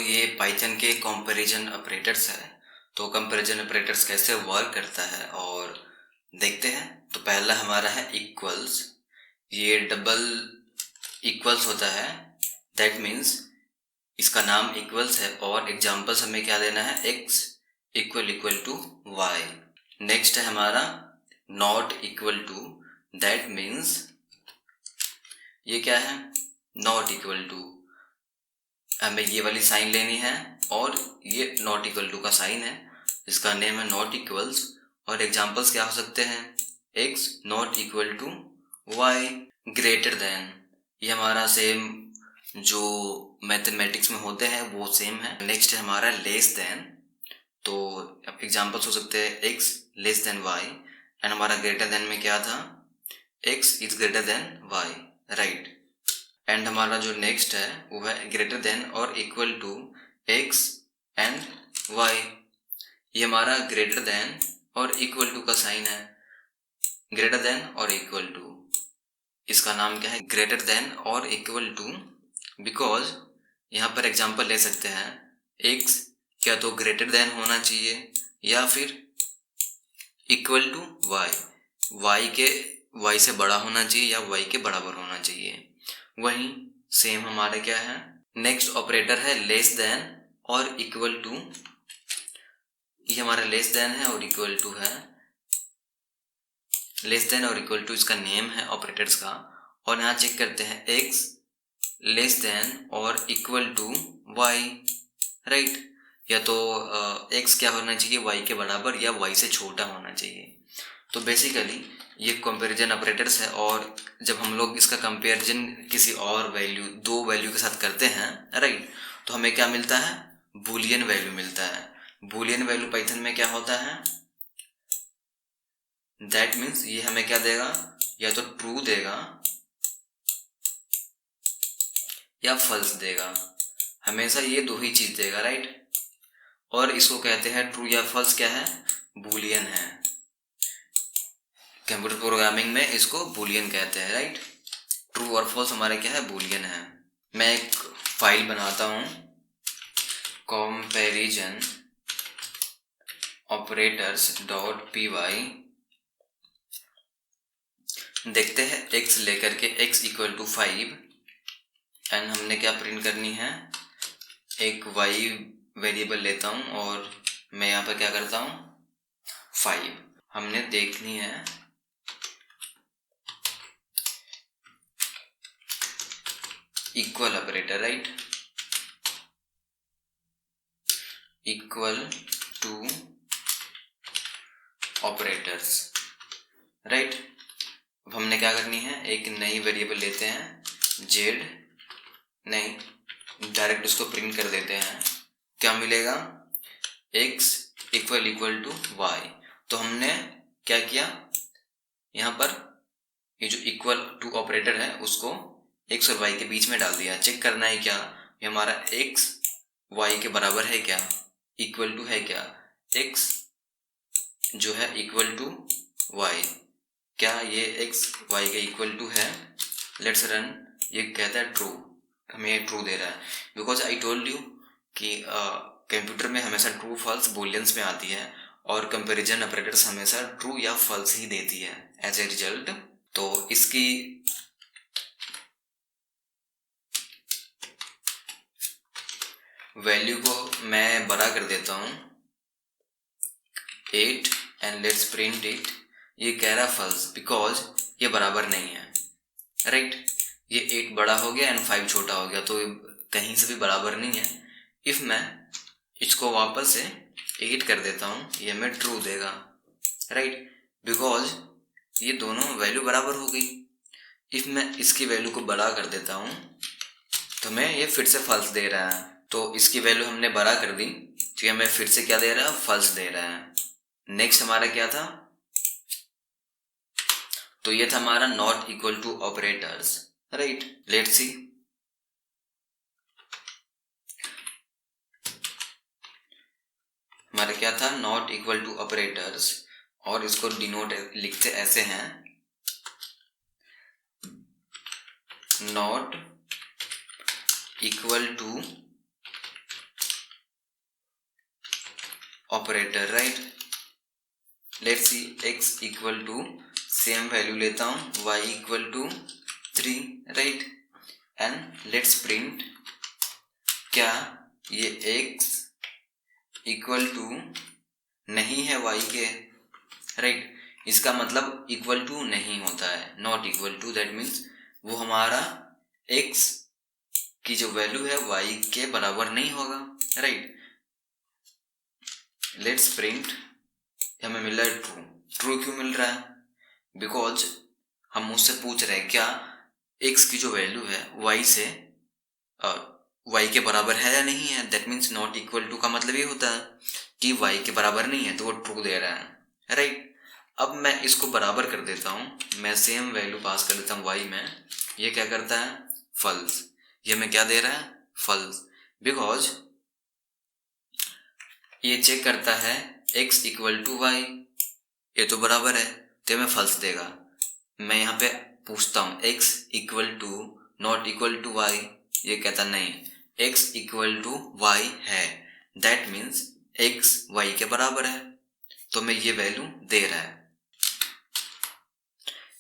ये पाइथन के comparison operators है। तो कंपैरिजन ऑपरेटर्स कैसे वर्क करता है और देखते हैं। तो पहला हमारा है इक्वल्स। ये डबल इक्वल्स होता है, दैट मीन्स इसका नाम इक्वल्स है और एग्जांपल्स हमें क्या देना है, x equal to Y. Next है हमारा not equal to, that means ये क्या है, नॉट इक्वल टू, हमें ये वाली साइन लेनी है और ये नॉट इक्वल टू का साइन है, इसका नेम है नॉट इक्वल्स। और एग्जांपल्स क्या हो सकते हैं, x not equal to y greater than. ये हमारा सेम जो मैथमेटिक्स में होते हैं वो सेम है। नेक्स्ट है हमारा लेस देन। तो एग्जांपल्स हो सकते हैं x less than y and हमारा ग्रेटर देन में क्या था, x is greater than y, right. And हमारा जो नेक्स्ट है वो है ग्रेटर देन और equal to x and y। ये हमारा ग्रेटर देन और इक्वल टू का साइन है, ग्रेटर देन और इक्वल टू, इसका नाम क्या है, ग्रेटर देन और इक्वल टू, बिकॉज यहाँ पर एग्जांपल ले सकते हैं, x क्या तो ग्रेटर देन होना चाहिए या फिर इक्वल टू y से बड़ा होना चाहिए या y के बराबर होना चाहिए। वहीं सेम हमारा क्या है, नेक्स्ट ऑपरेटर है लेस देन और इक्वल टू। ये हमारा लेस देन है और इक्वल टू है, लेस देन और इक्वल टू इसका नेम है ऑपरेटर्स का। और यहाँ चेक करते हैं x लेस देन और इक्वल टू y, राइट। या तो x क्या होना चाहिए, y के बराबर या y से छोटा होना चाहिए। तो बेसिकली ये कंपैरिजन ऑपरेटर्स है और जब हम लोग इसका कंपैरिजन किसी और वैल्यू, दो वैल्यू के साथ करते हैं, राइट, तो हमें क्या मिलता है, बूलियन वैल्यू मिलता है। बूलियन वैल्यू पाइथन में क्या होता है, दैट मीन्स ये हमें क्या देगा, या तो ट्रू देगा या फॉल्स देगा, हमेशा ये दो ही चीज देगा, राइट। और इसको कहते हैं ट्रू या फॉल्स, क्या है, बूलियन है। कंप्यूटर प्रोग्रामिंग में इसको बूलियन कहते हैं, राइट। ट्रू और फॉल्स हमारे क्या है, बूलियन है। मैं एक फाइल बनाता हूं, कंपैरिजन ऑपरेटर्स .py। देखते हैं x लेकर के x इक्वल टू 5 एंड हमने क्या प्रिंट करनी है, एक y वेरिएबल लेता हूं और मैं यहाँ पर क्या करता हूं, 5 हमने देखनी है। Equal operator, right, equal to operators, right. अब हमने क्या करनी है, एक नई वेरिएबल लेते हैं z, नहीं डायरेक्ट उसको प्रिंट कर देते हैं। क्या मिलेगा, x इक्वल टू y। तो हमने क्या किया, यहाँ पर ये जो इक्वल टू ऑपरेटर है उसको x और y के बीच में डाल दिया। चेक करना है क्या ये हमारा x y के बराबर है क्या, इक्वल टू है क्या, x जो है इक्वल टू y, क्या ये x y के इक्वल टू है। लेट्स रन, ये कहता है ट्रू, हमें ट्रू दे रहा है, बिकॉज आई टोल्ड यू कि कंप्यूटर में हमेशा ट्रू फॉल्स बूलियंस में आती है और कंपैरिजन ऑपरेटर्स हमेशा ट्रू या फॉल्स ही देती है एज ए रिजल्ट। तो इसकी वैल्यू को मैं बड़ा कर देता हूं 8 एंड लेट्स प्रिंट इट। ये कह रहा फॉल्स बिकॉज ये बराबर नहीं है, राइट। ये 8 बड़ा हो गया एंड 5 छोटा हो गया, तो कहीं से भी बराबर नहीं है। इफ मैं इसको वापस से 8 कर देता हूं, ये हमें ट्रू देगा, राइट, बिकॉज ये दोनों वैल्यू बराबर हो गई। इफ मैं इसकी वैल्यू को बड़ा कर देता हूं तो हमें ये फिर से फॉल्स दे रहा है। तो इसकी वैल्यू हमने बड़ा कर दी तो ये हमें फिर से क्या दे रहा है, फॉल्स दे रहा है। नेक्स्ट हमारा क्या था, तो ये था हमारा not equal to operators, right. Let's see, हमारा क्या था, नॉट इक्वल टू ऑपरेटर्स, और इसको डिनोट लिखते ऐसे हैं, not equal to operator, right. Let's see x equal to same value लेता हूँ y equal to 3, right. And let's print क्या ये x इक्वल टू नहीं है y के, राइट। इसका मतलब इक्वल टू नहीं होता है, not equal to, that means वो हमारा x की जो वैल्यू है y के बराबर नहीं होगा, राइट। लेट्स प्रिंट, हमें मिल रहा है ट्रू। ट्रू क्यों मिल रहा है? बिकॉज हम मुझसे पूछ रहे हैं क्या x की जो वैल्यू है y से y के बराबर है या नहीं है। That means not equal to का मतलब ये होता है कि y के बराबर नहीं है, तो वो ट्रू दे रहा है, राइट। अब मैं इसको बराबर कर देता हूँ, मैं सेम वैल्यू पास कर देता हूँ y में, ये क्या करता है? फॉल्स। ये हमें क्या दे रहा है? फॉल्स। बिकॉज ये चेक करता है x इक्वल टू वाई, ये तो बराबर है, तो हमें फॉल्स देगा। मैं यहाँ पे पूछता हूँ x equal to not equal to Y, ये कहता नहीं, x इक्वल टू वाई है, दैट मीन्स x y के बराबर है, तो मैं ये वैल्यू दे रहा है।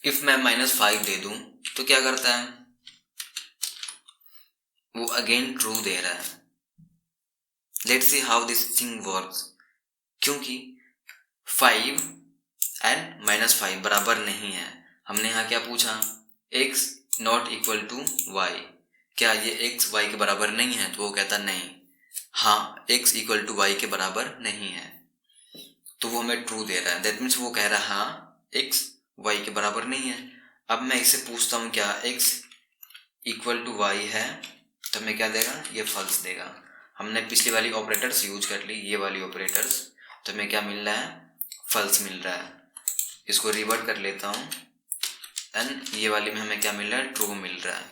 इफ मैं -5 दे दूं तो क्या करता है? वो अगेन ट्रू दे रहा है। Let's see how this thing works. क्योंकि 5 एंड -5 बराबर नहीं है, हमने यहाँ क्या पूछा? x not equal to Y, क्या ये x y के बराबर नहीं है? तो वो कहता नहीं, हाँ x इक्वल टू वाई के बराबर नहीं है, तो वो हमें ट्रू दे रहा है। दैट मीन्स वो कह रहा है हाँ x y के बराबर नहीं है। अब मैं इससे पूछता हूँ क्या x इक्वल टू वाई है, तो हमें क्या देगा? ये फॉल्स देगा। हमने पिछली वाली ऑपरेटर्स यूज कर ली, ये वाली ऑपरेटर्स, तो हमें क्या मिल रहा है? फॉल्स मिल रहा है। इसको रिवर्ट कर लेता हूँ एंड ये वाली में हमें क्या मिल रहा है? ट्रू मिल रहा है,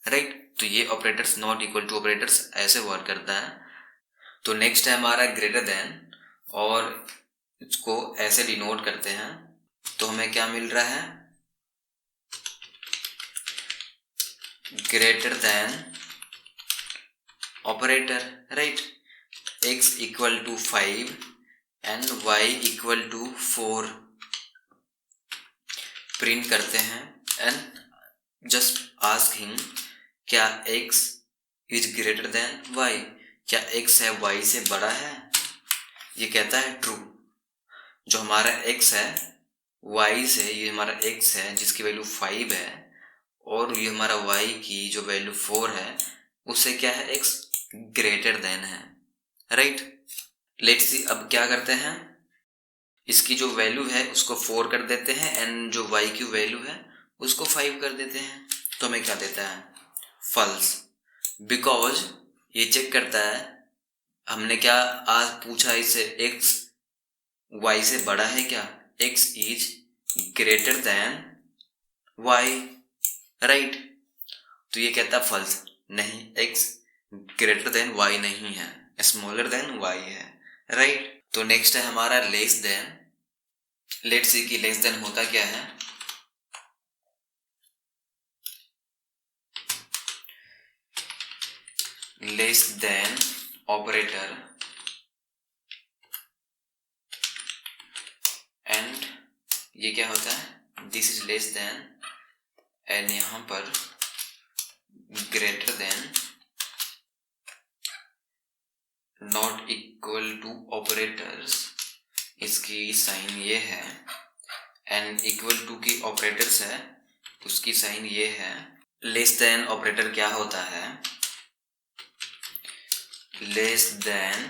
राइट। तो ये operators not equal to operators ऐसे वर्क करता है। तो नेक्स्ट है हमारा ग्रेटर देन, और इसको ऐसे डिनोट करते हैं, तो हमें क्या मिल रहा है? Greater than operator, right. x equal to 5 and y equal to 4 print करते हैं एंड जस्ट आस्क हिम क्या x is greater than y, क्या x है y से बड़ा है? ये कहता है ट्रू। जो हमारा x है y से, ये हमारा x है जिसकी वैल्यू 5 है, और ये हमारा y की जो वैल्यू 4 है, उससे क्या है? x ग्रेटर देन है, राइट। लेट्स सी अब क्या करते हैं, इसकी जो वैल्यू है उसको 4 कर देते हैं एंड जो y की वैल्यू है उसको 5 कर देते हैं, तो हमें क्या देता है? फॉल्स। बिकॉज ये चेक करता है, हमने क्या आज पूछा इससे, x y से बड़ा है क्या? x is greater than y, right. तो ये कहता है फॉल्स, नहीं x ग्रेटर देन y नहीं है, स्मॉलर देन y है, राइट। तो नेक्स्ट है हमारा लेस देन। लेट्स सी कि लेस देन होता क्या है। लेस देन ऑपरेटर एंड ये क्या होता है? This is less than and यहां पर greater than not equal to operators, इसकी साइन ये है, एंड इक्वल टू की ऑपरेटर्स है उसकी साइन ये है। लेस देन ऑपरेटर क्या होता है? Less then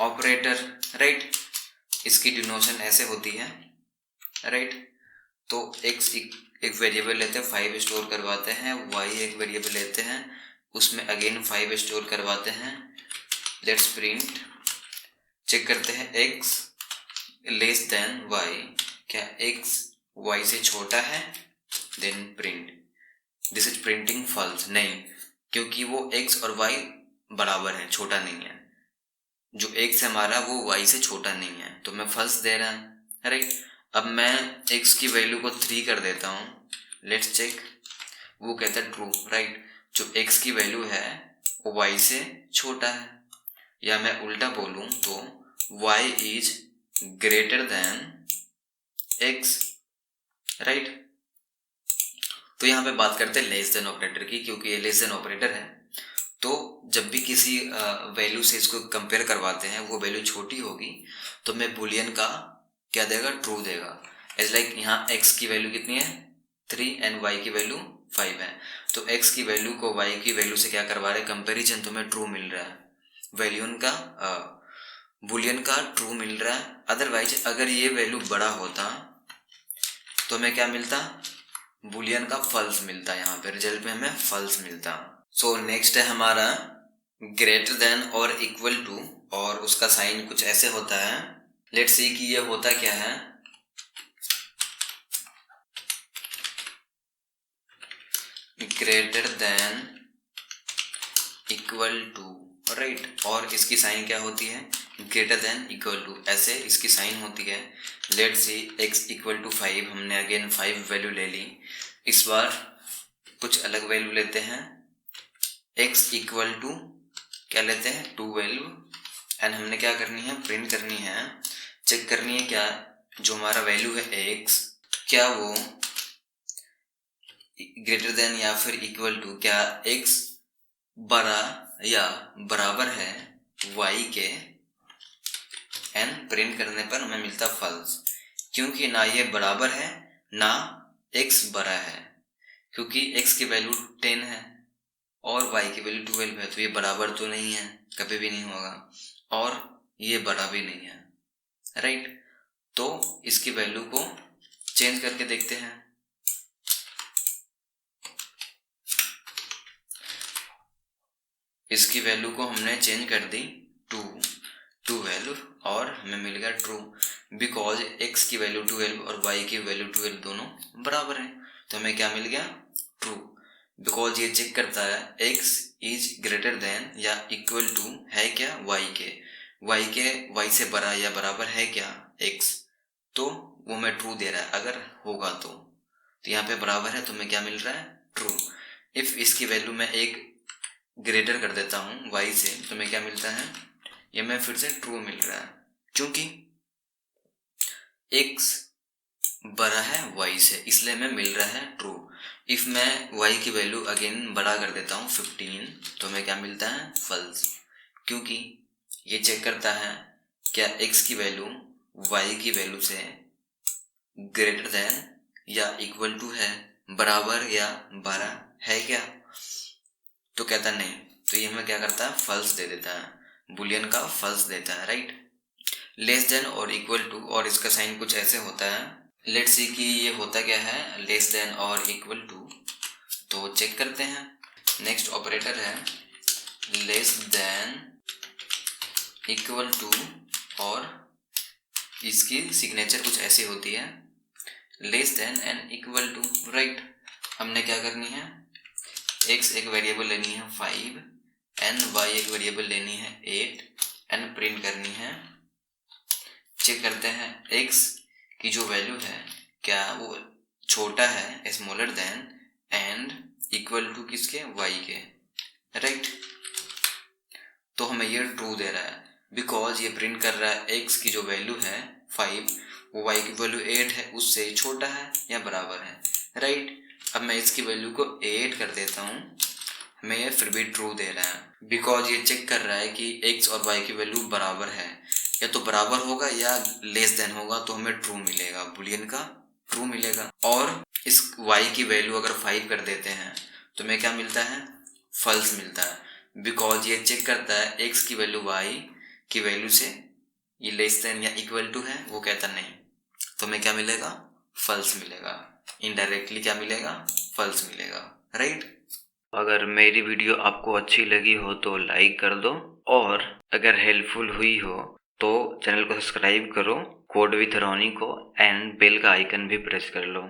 operator, right. इसकी डिनोशन ऐसे होती है, राइट। तो x एक वेरिएबल लेते हैं, 5 स्टोर करवाते हैं, y एक वेरिएबल लेते हैं, उसमें अगेन 5 स्टोर करवाते हैं। लेट्स प्रिंट, चेक करते हैं x लेस देन y, क्या x y से छोटा है? Then print, this is printing false, नहीं, क्योंकि वो x और y बराबर है, छोटा नहीं है। जो x है हमारा वो y से छोटा नहीं है, तो मैं फॉल्स दे रहा है, राइट। अब मैं x की वैल्यू को 3 कर देता हूँ, लेट्स चेक, वो कहता है ट्रू, राइट। जो x की वैल्यू है y से छोटा है, या मैं उल्टा बोलूं तो y is greater then x, right. तो यहाँ पे बात करते हैं लेस देन ऑपरेटर की, क्योंकि ये लेस देन ऑपरेटर है। तो जब भी किसी वैल्यू से इसको कंपेयर करवाते हैं, वो वैल्यू छोटी होगी तो मैं बुलियन का क्या देगा, ट्रू देगा। एज लाइक यहाँ x की वैल्यू कितनी है 3 एंड y की वैल्यू 5 है, तो x की वैल्यू को y की वैल्यू से क्या करवा रहे, कंपेरिजन, तो मैं ट्रू मिल रहा है, वैल्यून का बुलियन का ट्रू मिल रहा है। अदरवाइज अगर ये वैल्यू बड़ा होता तो हमें क्या मिलता, बुलियन का फॉल्स मिलता, यहाँ पे रिजल्ट में हमें फॉल्स मिलता। सो नेक्स्ट है हमारा ग्रेटर देन और इक्वल टू, और उसका साइन कुछ ऐसे होता है। लेट्स सी कि ये होता क्या है, greater than equal to, right, और इसकी साइन क्या होती है, ग्रेटर देन इक्वल टू, ऐसे इसकी साइन होती है। Let's see x equal to 5, हमने अगेन 5 वैल्यू ले ली, इस बार कुछ अलग वैल्यू लेते हैं, x इक्वल टू क्या लेते हैं 12, एंड हमने क्या करनी है, प्रिंट करनी है, चेक करनी है क्या जो हमारा वैल्यू है x, क्या वो ग्रेटर देन या फिर इक्वल टू, क्या x बड़ा या बराबर है y के, एंड प्रिंट करने पर हमें मिलता फॉल्स, क्योंकि ना ये बराबर है ना x बड़ा है, क्योंकि x की वैल्यू 10 है और y की वैल्यू 12 है, तो ये बराबर तो नहीं है, कभी भी नहीं होगा, और ये बड़ा भी नहीं है, राइट। तो इसकी वैल्यू को चेंज करके देखते हैं। इसकी वैल्यू को हमने चेंज कर दी 12 और हमें मिल गया ट्रू, बिकॉज x की वैल्यू 12 और y की वैल्यू 12 दोनों बराबर हैं, तो हमें क्या मिल गया, ट्रू, बिकॉज ये चेक करता है x इज ग्रेटर देन या इक्वल टू है क्या y से बड़ा या बराबर है क्या x, तो वो मैं ट्रू दे रहा है, अगर होगा तो यहाँ पे बराबर है तो हमें क्या मिल रहा है, ट्रू। इफ इसकी वैल्यू मैं एक ग्रेटर कर देता हूँ y से, तो मैं क्या मिलता है, ये मैं फिर से ट्रू मिल रहा है, क्योंकि x बड़ा है y से, इसलिए मैं मिल रहा है ट्रू। इफ मैं y की वैल्यू अगेन बड़ा कर देता हूँ 15, तो हमें क्या मिलता है, फॉल्स, क्योंकि ये चेक करता है क्या x की वैल्यू y की वैल्यू से ग्रेटर देन या इक्वल टू है, बराबर या बड़ा है क्या, तो कहता नहीं, तो ये हमें क्या करता है, फॉल्स दे देता है, बुलियन का फॉल्स देता है, राइट। लेस देन और इक्वल टू, और इसका साइन कुछ ऐसे होता है। लेट्स सी कि ये होता क्या है, लेस देन और इक्वल टू, तो चेक करते हैं। नेक्स्ट ऑपरेटर है लेस देन इक्वल टू, और इसकी सिग्नेचर कुछ ऐसी होती है, less than and equal to, right. हमने क्या करनी है, x एक वेरिएबल लेनी है 5 एंड y एक वेरिएबल लेनी है 8 एंड प्रिंट करनी है। चेक करते हैं x की जो वैल्यू है क्या वो छोटा है, smaller than and equal to किसके, y के, राइट। तो हमें ये ट्रू दे रहा है, बिकॉज ये प्रिंट कर रहा है x की जो वैल्यू है 5 वो y की वैल्यू 8 है, उससे छोटा है या बराबर है, राइट। अब मैं इसकी वैल्यू को 8 कर देता हूँ, हमें ये फिर भी ट्रू दे रहा है, बिकॉज ये चेक कर रहा है कि x और y की वैल्यू बराबर है, या तो बराबर होगा या लेस देन होगा, तो हमें ट्रू मिलेगा, बुलियन का ट्रू मिलेगा। और इस y की वैल्यू अगर 5 कर देते हैं तो हमें क्या मिलता है, फॉल्स मिलता है, बिकॉज ये चेक करता है x की वैल्यू y की वैल्यू से ये लेस देन या इक्वल टू है, वो कहता नहीं, तो हमें क्या मिलेगा, फॉल्स मिलेगा, इनडायरेक्टली क्या मिलेगा, फॉल्स मिलेगा, राइट। अगर मेरी वीडियो आपको अच्छी लगी हो तो लाइक कर दो, और अगर हेल्पफुल हुई हो तो चैनल को सब्सक्राइब करो, कोड विथ रोनी को, एंड बेल का आइकन भी प्रेस कर लो।